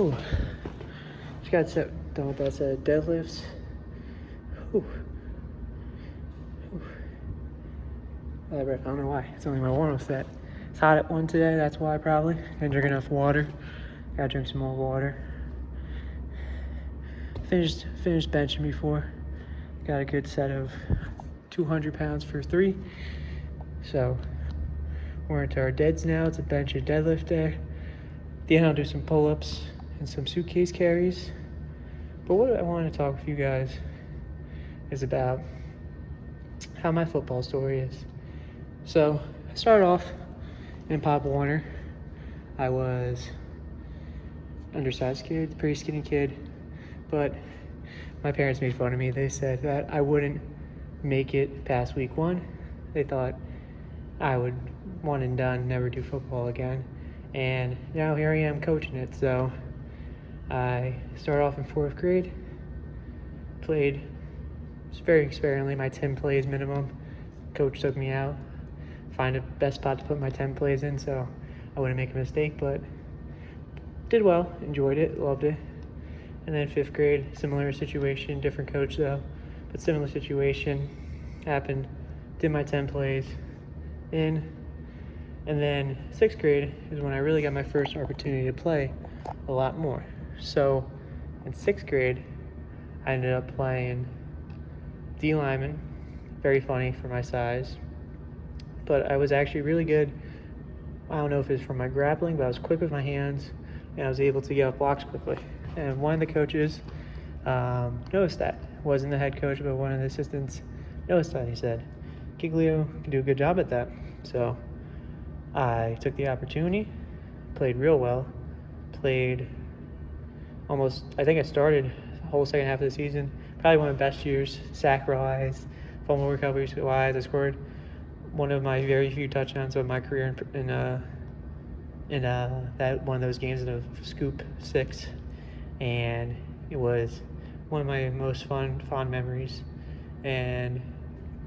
Ooh. Just got done with that set of deadlifts. Ooh. Ooh. I don't know why. It's only my warm-up set. It's hot at 1 today, that's why probably. Didn't drink enough water. Gotta drink some more water. Finished benching before. Got a good set of 200 pounds for 3. So we're into our deads now. It's a bench and deadlift day. At the end, I'll do some pull-ups and some suitcase carries. But what I want to talk with you guys is about how my football story is. So I started off in Pop Warner. I was undersized kid, pretty skinny kid, but my parents made fun of me. They said that I wouldn't make it past week 1. They thought I would one and done, never do football again. And now here I am coaching it. So I started off in 4th grade, played very sparingly, my 10 plays minimum. Coach took me out, find the best spot to put my 10 plays in so I wouldn't make a mistake, but did well, enjoyed it, loved it. And then 5th grade, similar situation, different coach though, but similar situation happened, did my 10 plays in. And then 6th grade is when I really got my first opportunity to play a lot more. So in 6th grade, I ended up playing D lineman, very funny for my size, but I was actually really good. I don't know if it's from my grappling, but I was quick with my hands and I was able to get off blocks quickly. And one of the coaches noticed that. Wasn't the head coach, but one of the assistants noticed that. He said, Giglio can do a good job at that. So I took the opportunity, played real well, played almost, I think I started the whole second half of the season, probably one of the best years, sack-wise, fumble recovery-wise. I scored one of my very few touchdowns of my career in that one of those games in a scoop 6, and it was one of my most fond memories, and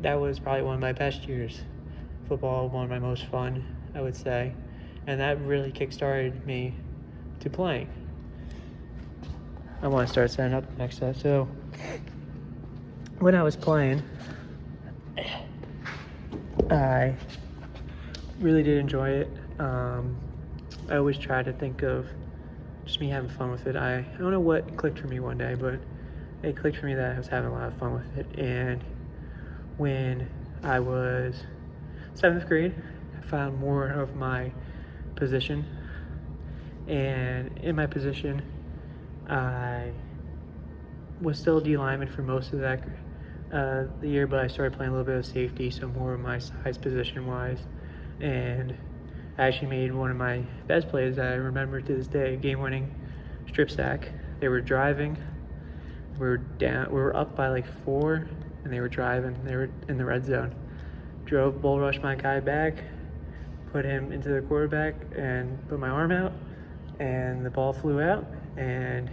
that was probably one of my best years. Football, one of my most fun, I would say, and that really kick-started me to playing. I want to start setting up the next set. So when I was playing, I really did enjoy it. I always try to think of just me having fun with it. I don't know what clicked for me one day, but it clicked for me that I was having a lot of fun with it. And when I was 7th grade, I found more of my position. And in my position, I was still D lineman for most of that the year, but I started playing a little bit of safety, so more of my size position-wise. And I actually made one of my best plays that I remember to this day, game-winning strip sack. They were driving. We were up by like 4, and they were driving. They were in the red zone. Bull rushed my guy back, put him into the quarterback, and put my arm out, and the ball flew out, and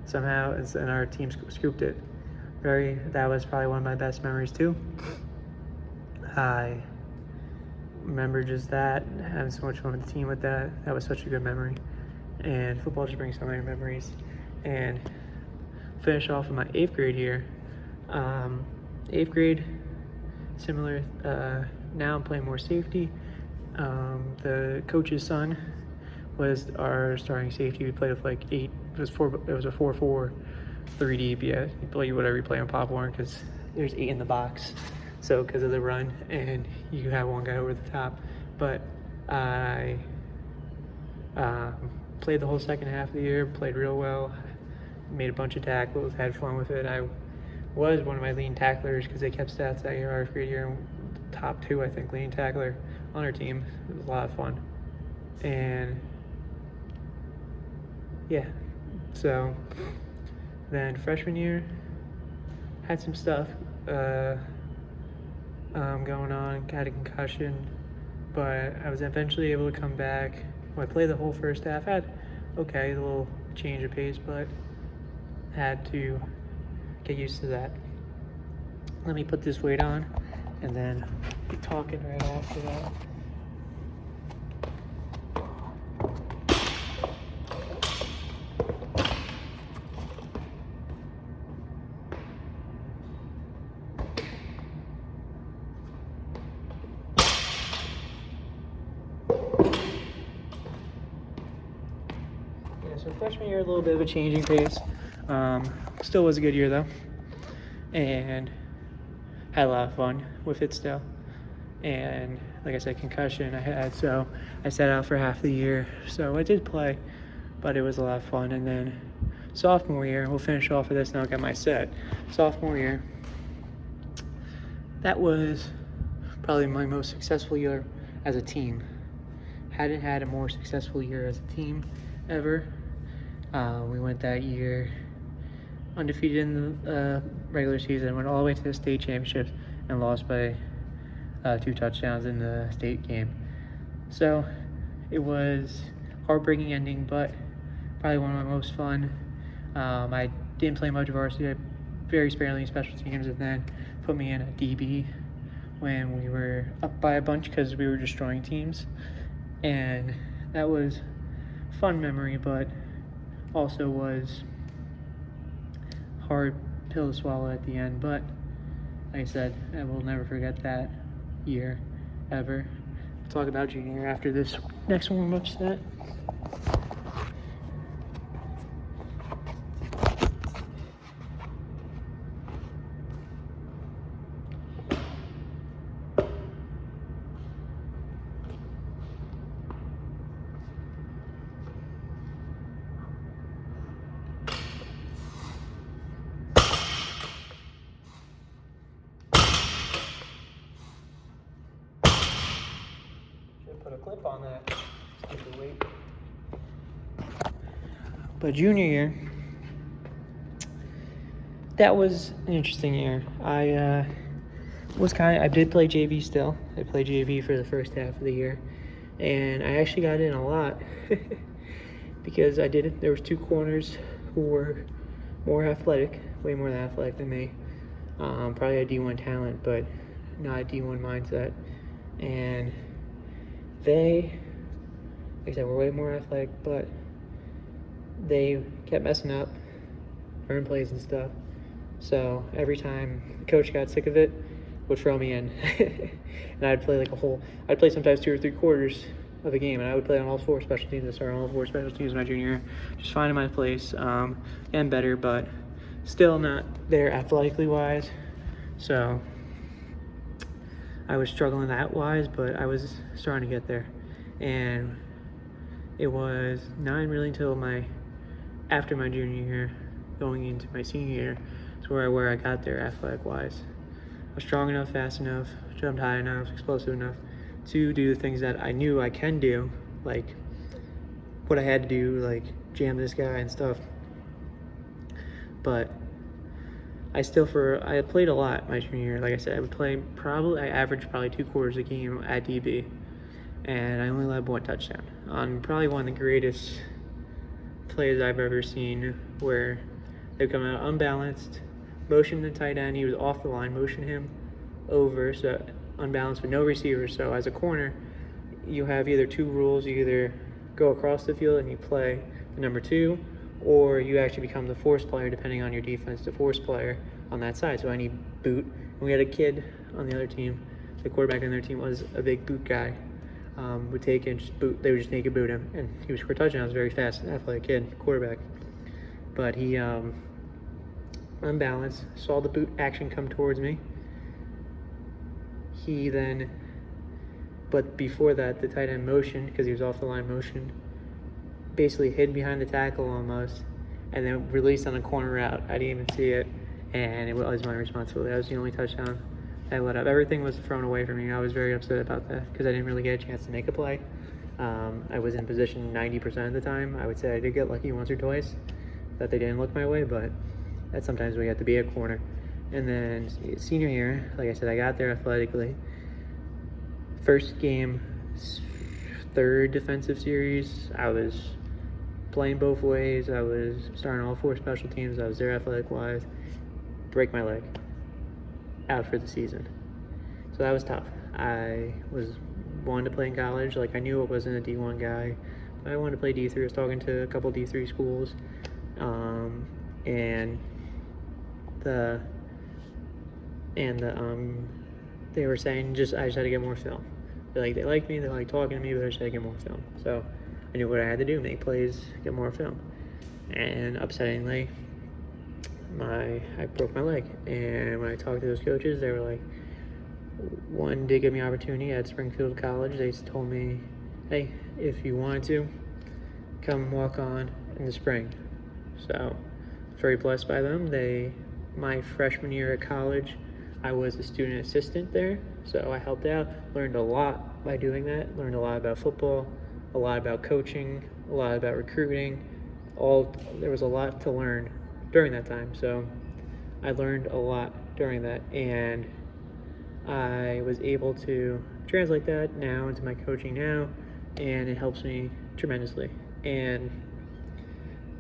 somehow and our team scooped it. That was probably one of my best memories too. I remember just that, having so much fun with the team with that. That was such a good memory. And football just brings so many memories. And finish off in my 8th grade year. 8th grade, similar. Now I'm playing more safety. The coach's son was our starting safety. We played with like 8. It was a 4-4, 3 deep. Yeah, you play whatever you play on Pop Warner because there's 8 in the box. So because of the run, and you have one guy over the top. But I played the whole second half of the year. Played real well. Made a bunch of tackles. Had fun with it. I was one of my lean tacklers because they kept stats that year, our grade year. Top 2, I think, lean tackler on our team. It was a lot of fun. And yeah, so then freshman year, had some stuff going on, got a concussion, but I was eventually able to come back. Well, I played the whole first half, had a little change of pace, but had to get used to that. Let me put this weight on, and then be talking right after that. so freshman year, a little bit of a changing pace. Still was a good year though, and had a lot of fun with it still. And like I said, concussion I had, so I sat out for half the year. So I did play, but it was a lot of fun. And then sophomore year, we'll finish off with this and I'll get my set. Sophomore year, that was probably my most successful year as a team. Hadn't had a more successful year as a team ever. We went that year undefeated in the regular season, went all the way to the state championships, and lost by 2 touchdowns in the state game. So it was heartbreaking ending, but probably one of my most fun. I didn't play much varsity. I very sparingly special teams, and then put me in a DB when we were up by a bunch because we were destroying teams. And that was a fun memory, but also was hard pill to swallow at the end. But like I said, I will never forget that year ever. We'll talk about junior year after this next warm-up set. Put a clip on that. Stupid weight. But junior year, that was an interesting year. I did play JV still. I played JV for the first half of the year, and I actually got in a lot because there was 2 corners who were more athletic, way more athletic than me. Probably a D1 talent, but not a D1 mindset. And they, like I said, were way more athletic, but they kept messing up, burn plays and stuff. So every time the coach got sick of it, would throw me in. And I'd play I'd play sometimes 2 or 3 quarters of a game, and I would play on all 4 special teams. I started on all 4 special teams my junior year, just finding my place, and better, but still not there athletically wise. So I was struggling that wise, but I was starting to get there. And it was not really until after my junior year, going into my senior year, is where I got there athletic wise. I was strong enough, fast enough, jumped high enough, explosive enough to do the things that I knew I can do, like what I had to do, like jam this guy and stuff. But I had played a lot my junior year. Like I said, I averaged probably 2 quarters a game at DB, and I only led 1 touchdown on probably one of the greatest plays I've ever seen, where they come out unbalanced, motion the tight end, he was off the line, motion him over, so unbalanced with no receiver. So as a corner, you have either 2 rules: you either go across the field and you play the number 2, or you actually become the force player, depending on your defense, the force player on that side. So any boot, and we had a kid on the other team, the quarterback on their team was a big boot guy, would take and just boot, they would just naked boot him, and he would score touchdowns. Very fast, athletic kid, quarterback. But he, unbalanced, saw the boot action come towards me. But before that, the tight end motioned, because he was off the line, motioned, basically hid behind the tackle almost, and then released on a corner route. I didn't even see it, and it was my responsibility. That was the only touchdown I let up. Everything was thrown away from me. I was very upset about that because I didn't really get a chance to make a play. I was in position 90% of the time. I would say I did get lucky once or twice that they didn't look my way, but that's sometimes we have to be a corner. And then senior year, like I said, I got there athletically. First game, 3rd defensive series, I was playing both ways. I was starting all 4 special teams. I was there athletic-wise. Break my leg. Out for the season. So that was tough. I wanted to play in college. Like, I knew I wasn't a D1 guy, but I wanted to play D3. I was talking to a couple D3 schools, and they were saying I just had to get more film. They liked me, they liked talking to me, but I just had to get more film. So I knew what I had to do: make plays, get more film. and upsettingly, I broke my leg. And when I talked to those coaches, they were like, one did give me opportunity at Springfield College. They told me, hey, if you wanted to, come walk on in the spring. So very blessed by them. My freshman year at college, I was a student assistant there, so I helped out, learned a lot by doing that, learned a lot about football, a lot about coaching, a lot about recruiting. There was a lot to learn during that time, so I learned a lot during that, and I was able to translate that now into my coaching now, and it helps me tremendously. And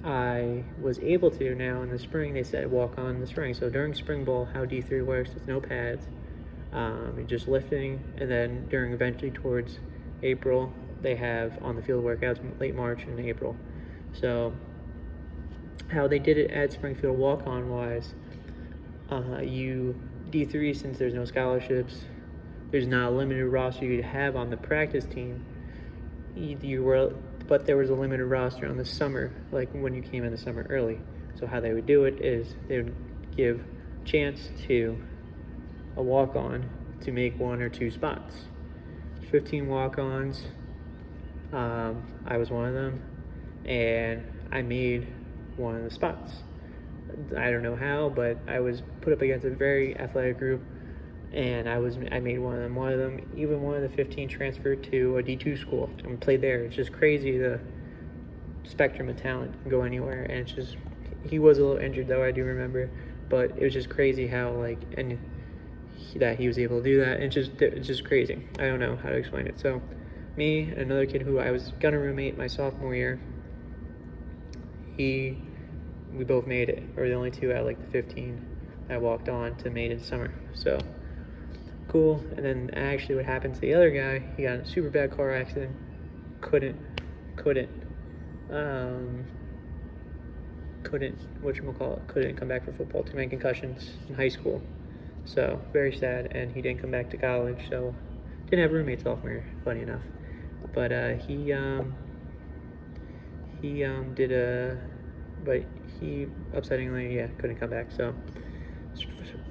I was able to now in the spring. They said walk on in the spring. So during spring ball, how D3 works, it's no pads, you're just lifting, and then during eventually towards April, they have on the field workouts late March and April. So how they did it at Springfield walk on was you D3, since there's no scholarships, there's not a limited roster you'd have on the practice team. But there was a limited roster on the summer, like when you came in the summer early. So how they would do it is they would give chance to a walk-on to make 1 or 2 spots. 15 walk-ons. I was one of them, and I made one of the spots. I don't know how, but I was put up against a very athletic group, and I made one of them. Even one of the 15 transferred to a D2 school and played there. It's just crazy, the spectrum of talent can go anywhere. And it's just, he was a little injured though, I do remember, but it was just crazy how that he was able to do that. And it's just crazy. I don't know how to explain it. So me and another kid who I was gonna roommate my sophomore year, we both made it. We were the only 2 out of the 15 that walked on to made it in summer. So cool. And then actually what happened to the other guy, he got in a super bad car accident, couldn't come back for football, too many concussions in high school. So very sad, and he didn't come back to college, so didn't have roommates sophomore year, funny enough. But he upsettingly couldn't come back. So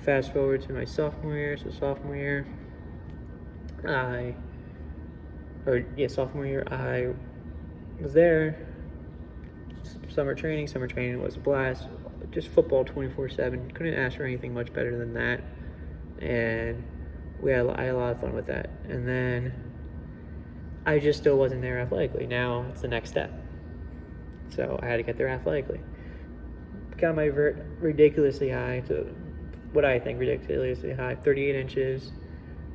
fast forward to my sophomore year. So sophomore year I was there. Summer training was a blast. Just football 24/7. Couldn't ask for anything much better than that. And I had a lot of fun with that. And then I just still wasn't there athletically. Now it's the next step. So I had to get there athletically. Got my ridiculously high, to what I think ridiculously high, 38 inches.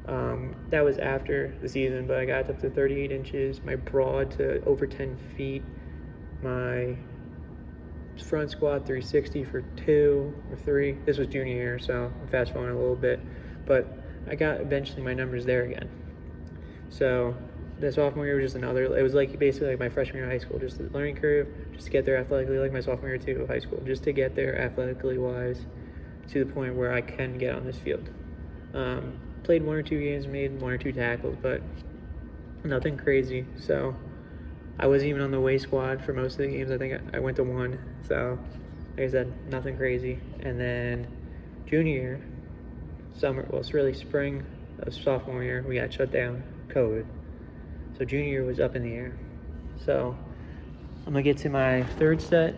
That was after the season, but I got up to 38 inches. My broad to over 10 feet. My front squat 360 for 2 or 3. This was junior year, so I'm fast forwarding a little bit. But I got eventually my numbers there again. So the sophomore year was just it was basically like my freshman year of high school, just the learning curve, just to get there athletically, like my sophomore year too of high school, just to get there athletically wise to the point where I can get on this field. Played 1 or 2 games, made 1 or 2 tackles, but nothing crazy. So I wasn't even on the way squad for most of the games. I think I went to 1. So like I said, nothing crazy. And then junior year, spring of sophomore year, we got shut down, COVID. So junior year was up in the air. So I'm gonna get to my third set.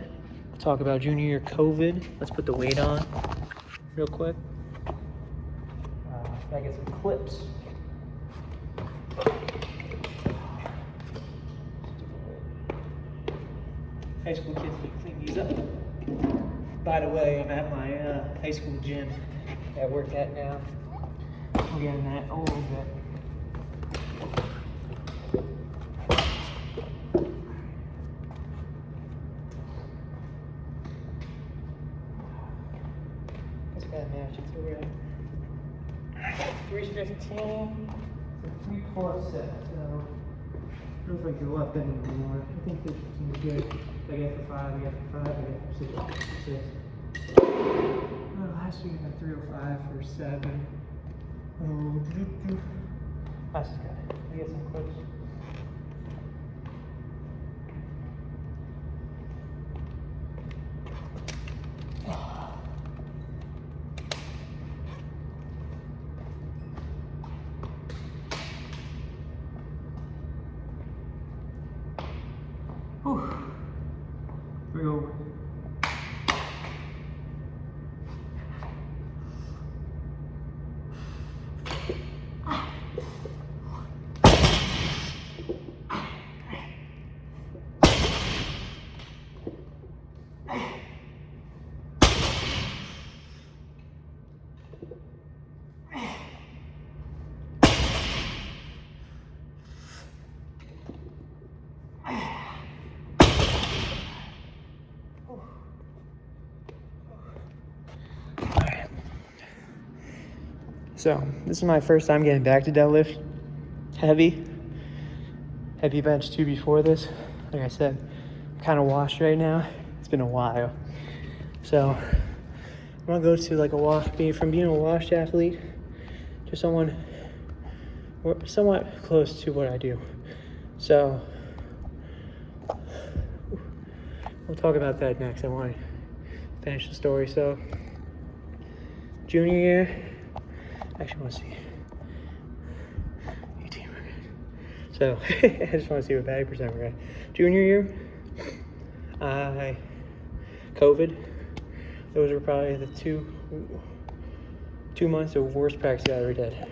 I'll talk about junior year COVID. Let's put the weight on real quick. Gotta get some clips. High school kids can clean these up. By the way, I'm at my high school gym that I work at now. We'll get in that a little bit. So we're at 315, 3+ set. So I don't think you're up anymore. I think 15 is good. I get for 5, I get for 5, I get for 6. Last week I got 305 for 7. That's good. I get some clips. So this is my first time getting back to deadlift. Heavy bench too before this. Like I said, I'm kind of washed right now. It's been a while. So I'm gonna go to like from being a washed athlete to someone somewhat close to what I do. So we'll talk about that next. I want to finish the story. So junior year, actually want to see 18. So I just want to see what body percent we're at. Junior year, COVID. Those were probably the two months of worst practice I ever did,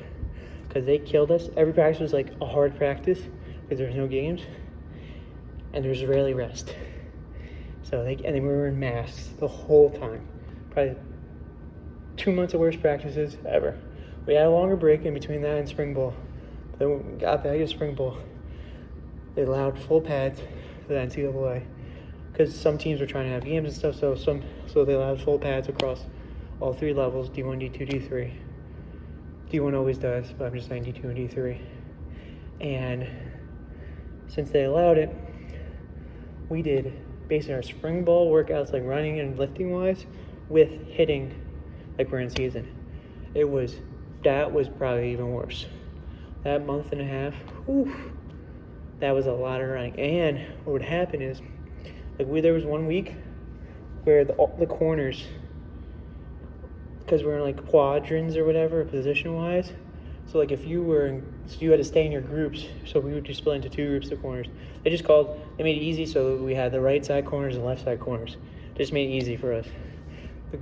because they killed us. Every practice was like a hard practice because there was no games and there was rarely rest. So and then we were in masks the whole time. Probably 2 months of worst practices ever. We had a longer break in between that and spring ball. Then when we got back to spring ball, they allowed full pads for the NCAA because some teams were trying to have games and stuff. So they allowed full pads across all 3 levels: D1, D2, D3. D1 always does, but I'm just saying D2 and D3. And since they allowed it, we did basically our spring ball workouts, like running and lifting wise, with hitting like we're in season. That was probably even worse. That month and a half, that was a lot of running. And what would happen is, there was 1 week where the corners, because we're in like quadrants or whatever, position wise. So like if you had to stay in your groups. So we would just split into 2 groups of corners. They made it easy, so we had the right side corners and left side corners. Just made it easy for us.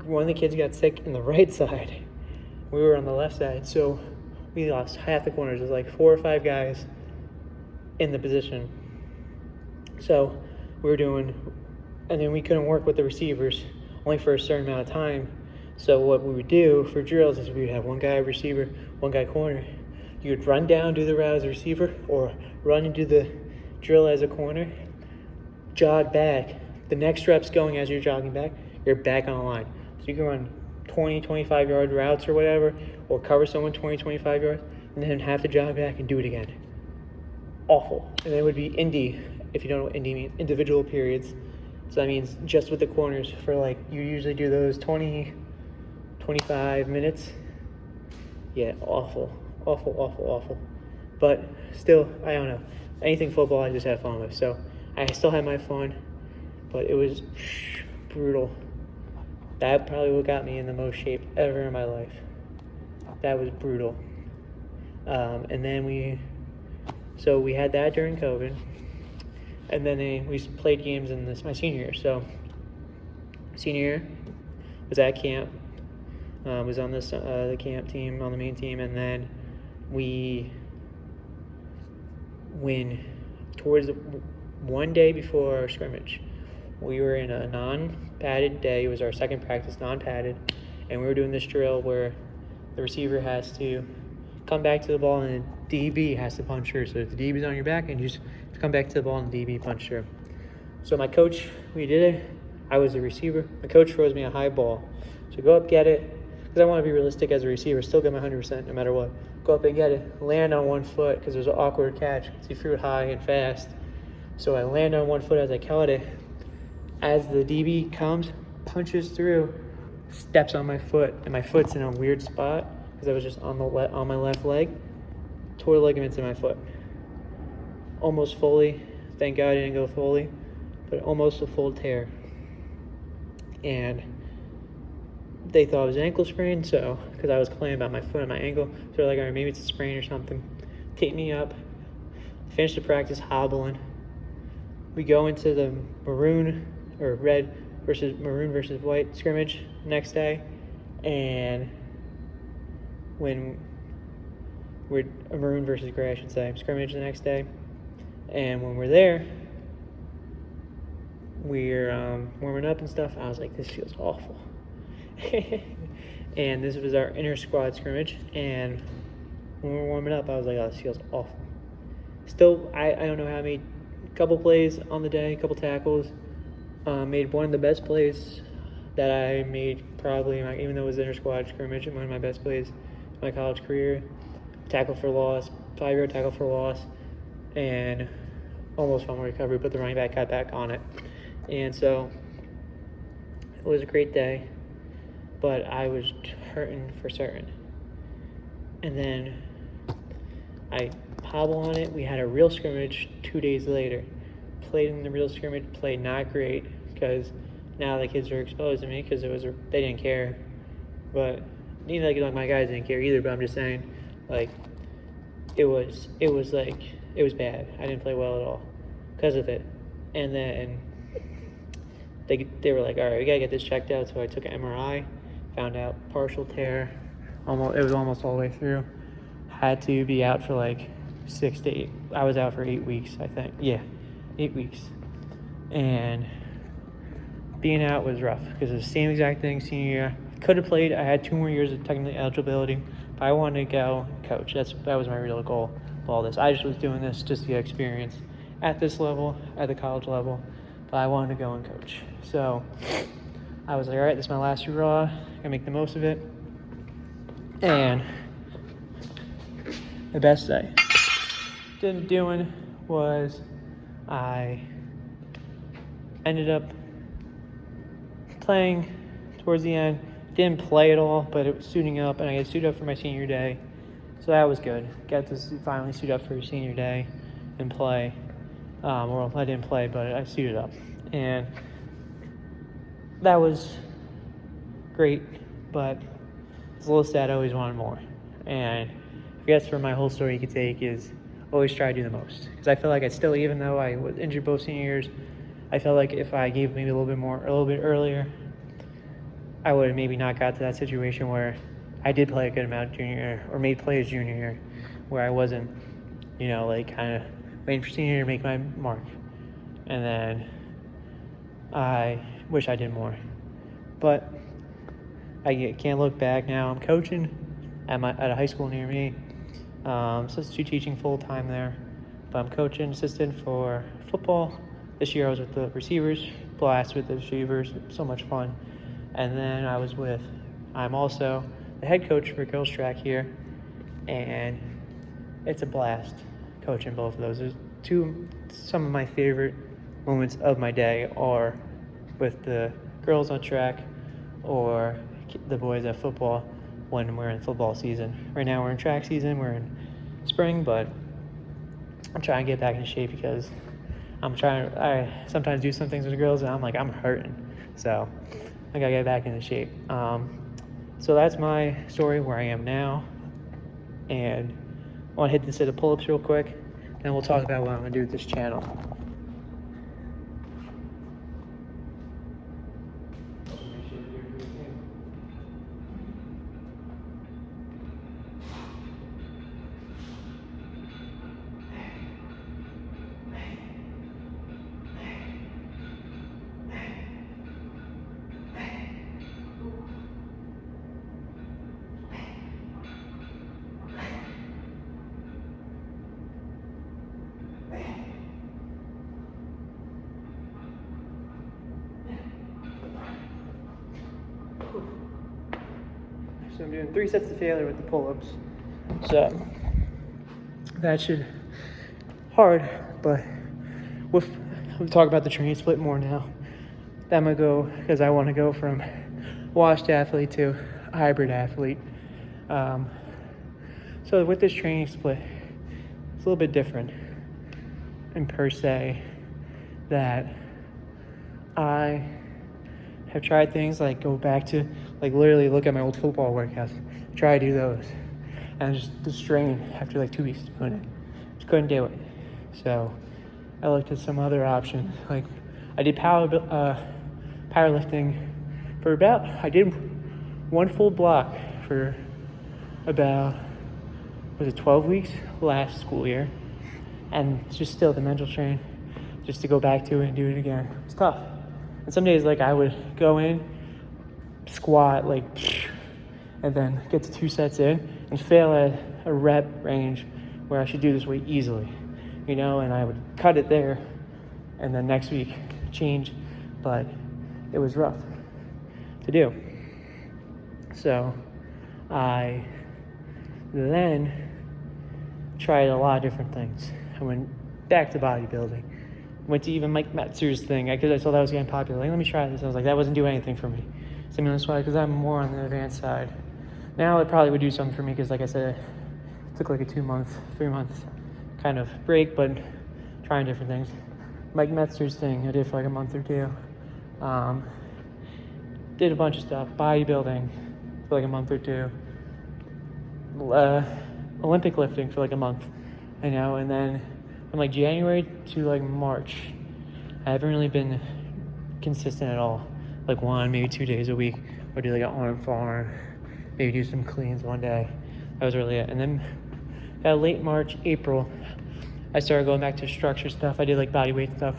One of the kids got sick in the right side. We were on the left side, so we lost half the corners. It was like 4 or 5 guys in the position. So we were doing, and then we couldn't work with the receivers only for a certain amount of time. So what we would do for drills is we would have 1 guy receiver, 1 guy corner. You would run down, do the route as a receiver, or run and do the drill as a corner, jog back. The next rep's going as you're jogging back, you're back on the line. So you can run 20, 25-yard routes or whatever, or cover someone 20, 25 yards, and then have to jog back and do it again. Awful. And then it would be Indy, if you don't know what Indy means, individual periods. So that means just with the corners for you usually do those 20, 25 minutes. Yeah, awful. But still, I don't know. Anything football I just had fun with. So I still had my fun, but it was brutal. That probably what got me in the most shape ever in my life. That was brutal. And then we had that during COVID. And then we played games in my senior year. So senior year was at camp. Was on the camp team, on the main team, and then towards 1 day before our scrimmage, we were in a non-padded day. It was our second practice, non-padded, and we were doing this drill where the receiver has to come back to the ball and the DB has to punch through. So if the DB's on your back, and you just come back to the ball and the DB punch through. So my coach, we did it. I was the receiver. My coach throws me a high ball. So go up, get it. Because I want to be realistic as a receiver, still get my 100% no matter what. Go up and get it, land on 1 foot, because it was an awkward catch, because he threw it high and fast. So I land on 1 foot as I caught it. As the DB comes, punches through, steps on my foot, and my foot's in a weird spot, because I was just on my left leg. Tore ligaments in my foot. Almost fully, thank God I didn't go fully, but almost a full tear. And they thought it was an ankle sprain, so because I was complaining about my foot and my ankle, so they're like, all right, maybe it's a sprain or something. Take me up, finish the practice hobbling. We go into the maroon versus white scrimmage next day, and when we're a maroon versus gray, I should say, scrimmage the next day, and when we're there, we're warming up and stuff. I was like, this feels awful. And this was our inter squad scrimmage, and when we were warming up, I was like, oh, this feels awful. Still, I don't know how I made a couple plays on the day, a couple tackles. Made one of the best plays that I made, probably, even though it was inter squad scrimmage, one of my best plays my college career. Tackle for loss, 5-yard tackle for loss, and almost fumble recovery, but the running back got back on it. And so it was a great day, but I was hurting for certain. And then I hobble on it. We had a real scrimmage 2 days later. Played in the real scrimmage, played not great, because now the kids are exposed to me because they didn't care. But neither like my guys didn't care either, but I'm just saying, like, it was bad. I didn't play well at all because of it. And then they were like, all right, we gotta get this checked out. So I took an MRI, found out partial tear. It was almost all the way through. Had to be out for like 6 to 8. I was out for 8 weeks, I think. Yeah, 8 weeks. And being out was rough because it was the same exact thing senior year. Could have played. I had 2 more years of technical eligibility, but I wanted to go coach. That was my real goal of all this. I just was doing this just to get experience at this level, at the college level, but I wanted to go and coach. So I was like, all right, this is my last hurrah. I'm gonna make the most of it. And the best I did doing was I ended up playing towards the end. Didn't play at all, but it was suiting up, and I got suited up for my senior day. So that was good. Got to finally suit up for senior day and play. Well, I didn't play, but I suited up. And that was great, but it's a little sad. I always wanted more. And I guess for my whole story you could take is always try to do the most. Because I feel like even though I was injured both senior years, I felt like if I gave maybe a little bit more, a little bit earlier, I would have maybe not got to that situation where I did play a good amount junior year, or made plays junior year, where I wasn't, like kind of waiting for senior year to make my mark. And then I wish I did more. But I can't look back now. I'm coaching at a high school near me. Substitute teaching full time there. But I'm coaching assistant for football. This year I was with the receivers. Blast with the receivers. So much fun. And then I'm also the head coach for girls track here. And it's a blast coaching both of those. Some of my favorite moments of my day are with the girls on track or the boys at football when we're in football season. Right now we're in track season, we're in spring, but I'm trying to get back into shape because I sometimes do some things with the girls and I'm hurting. So I gotta get back into shape. So that's my story where I am now. And I want to hit this set of pull-ups real quick, and we'll talk about what I'm gonna do with this channel. So I'm doing 3 sets of failure with the pull-ups. So that should hard, but we'll talk about the training split more now. I'm gonna go because I want to go from washed athlete to hybrid athlete. So with this training split, it's a little bit different in per se that I have tried things like go back to literally look at my old football workouts, try to do those, and just the strain after 2 weeks doing it, just couldn't do it. So I looked at some other options. Like I did powerlifting for I did 1 full block for about 12 weeks last school year, and it's just still the mental strain just to go back to it and do it again. It's tough. And some days I would go in, squat and then get to 2 sets in and fail at a rep range where I should do this weight easily, and I would cut it there and then next week change, but it was rough to do. So I Then tried a lot of different things. I went back to bodybuilding. Went to even Mike Metzger's thing because I saw that was getting popular. Like, let me try this. I was like, that wasn't doing anything for me. Stimulus wise, because I'm more on the advanced side. Now it probably would do something for me because, like I said, it took like a 3-month kind of break, but trying different things. Mike Metzger's thing I did for like a month or two. Did a bunch of stuff. Bodybuilding for like a month or two. Olympic lifting for like a month, I know, and then from like January to like March, I haven't really been consistent at all. Like 1, maybe 2 days a week, or do like an arm farm, maybe do some cleans one day. That was really it. And then late March, April, I started going back to structure stuff. I did like body weight stuff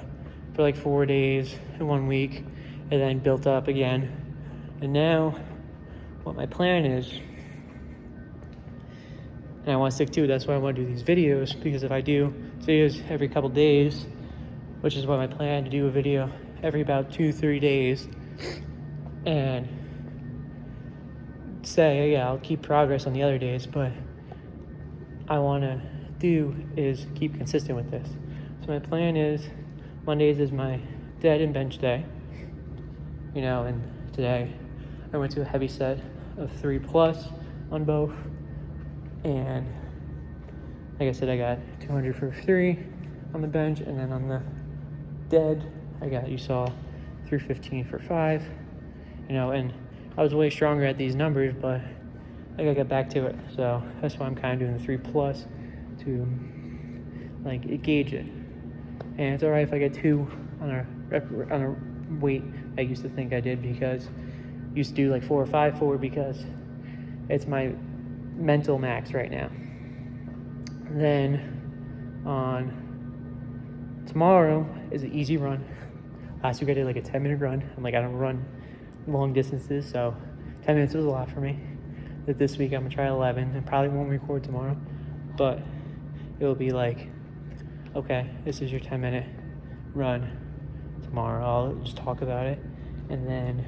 for like 4 days in 1 week, and then built up again. And now, what my plan is, and I want to stick to it, that's why I want to do these videos, because if I do videos every couple days, which is what my plan, to do a video every about 2-3 days, and say, yeah, I'll keep progress on the other days, but I want to do is keep consistent with this. So my plan is, Mondays is my dead and bench day, you know, and today I went to a heavy set of 3+ on both, and like I said, I got 200 for 3 on the bench, and then on the dead, I got, you saw, 315 for 5, you know, and I was way stronger at these numbers, but I gotta get back to it. So that's why I'm kind of doing the 3+ to like gauge it. And it's all right if I get 2 on a weight I used to think I did, because I used to do like 4 or 5 forward, because it's my mental max right now. And then on tomorrow is an easy run. Last week I did like a 10-minute run, and like I don't run long distances, so 10 minutes was a lot for me. But this week I'm gonna try 11, and probably won't record tomorrow, but it'll be like, okay, this is your 10-minute run tomorrow. I'll just talk about it. And then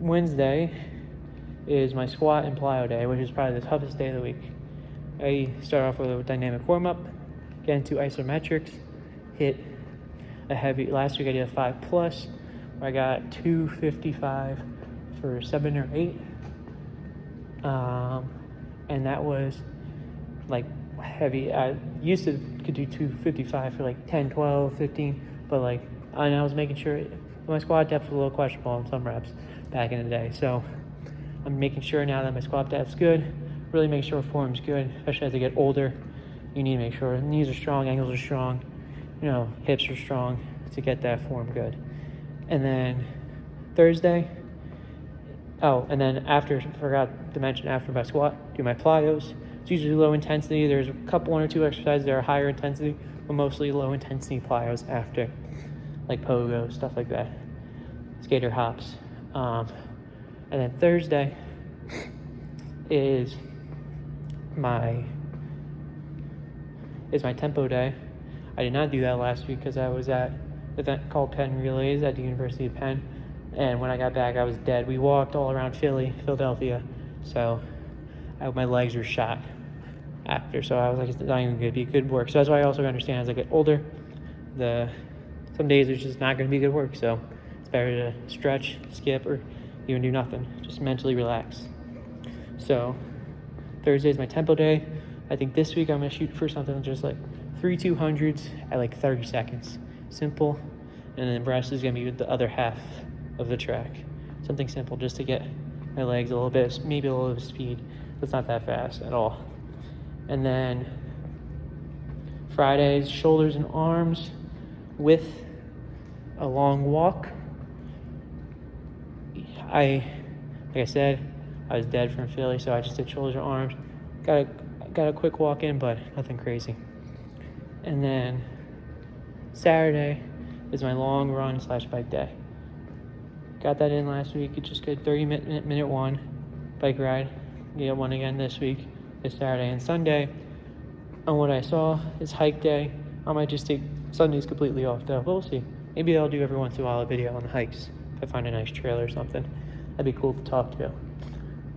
Wednesday is my squat and plyo day, which is probably the toughest day of the week. I start off with a dynamic warm-up, get into isometrics, hit a heavy, last week I did a 5+, where I got 255 for 7 or 8. And that was like heavy. I used to could do 255 for like 10, 12, 15, but like, and I was making sure my squat depth was a little questionable on some reps back in the day. So I'm making sure now that my squat depth's good, really make sure form's good, especially as I get older. You need to make sure knees are strong, ankles are strong, you know, hips are strong to get that form good. And then Thursday, oh, and then after, forgot to mention, after my squat, do my plyos. It's usually low intensity. There's a couple, 1 or 2 exercises that are higher intensity, but mostly low intensity plyos after, like pogo, stuff like that, skater hops. And then Thursday is my tempo day. I did not do that last week because I was at an event called Penn Relays at the University of Penn, and when I got back I was dead. We walked all around Philadelphia, so my legs were shot after, so I was like, it's not even gonna be good work. So that's why I also understand as I get older, some days it's just not gonna be good work, so it's better to stretch, skip, or even do nothing. Just mentally relax. So Thursday is my tempo day. I think this week I'm gonna shoot for something just like 3 200s at like 30 seconds. Simple. And then the rest is gonna be the other half of the track. Something simple just to get my legs a little bit, maybe a little bit of speed. It's not that fast at all. And then Fridays, shoulders and arms with a long walk. Like I said, I was dead from Philly, so I just did shoulders and arms. Got a quick walk in, but nothing crazy. And then Saturday is my long run / bike day. Got that in last week. It just got 30-minute one bike ride. Get one again this week, this Saturday and Sunday. On what I saw is hike day. I might just take Sundays completely off though. We'll see. Maybe I'll do every once in a while a video on hikes if I find a nice trail or something. That'd be cool to talk to.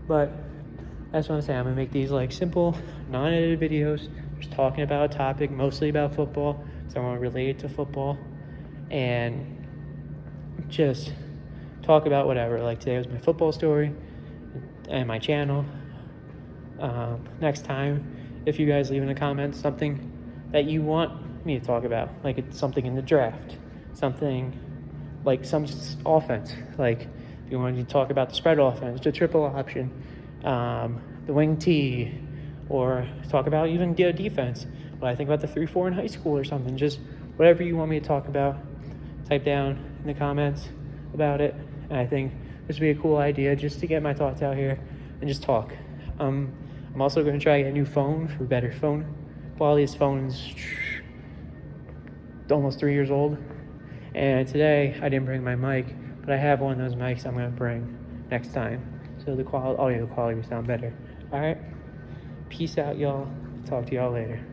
But That's what I'm saying. I'm gonna make these like simple, non-edited videos, just talking about a topic, mostly about football, so I want to relate it to football, and just talk about whatever. Like today was my football story and my channel. Next time, if you guys leave in the comments something that you want me to talk about, like it's something in the draft, something like some offense, like if you wanted to talk about the spread offense, the triple option, the wing T, or talk about even defense, what I think about the 3-4 in high school or something, just whatever you want me to talk about, type down in the comments about it. And I think this would be a cool idea just to get my thoughts out here and just talk. I'm also going to try to get a new phone for better phone quality. This phone's almost 3 years old. And today I didn't bring my mic, but I have one of those mics I'm going to bring next time, so the audio quality will sound better. All right, peace out, y'all. Talk to y'all later.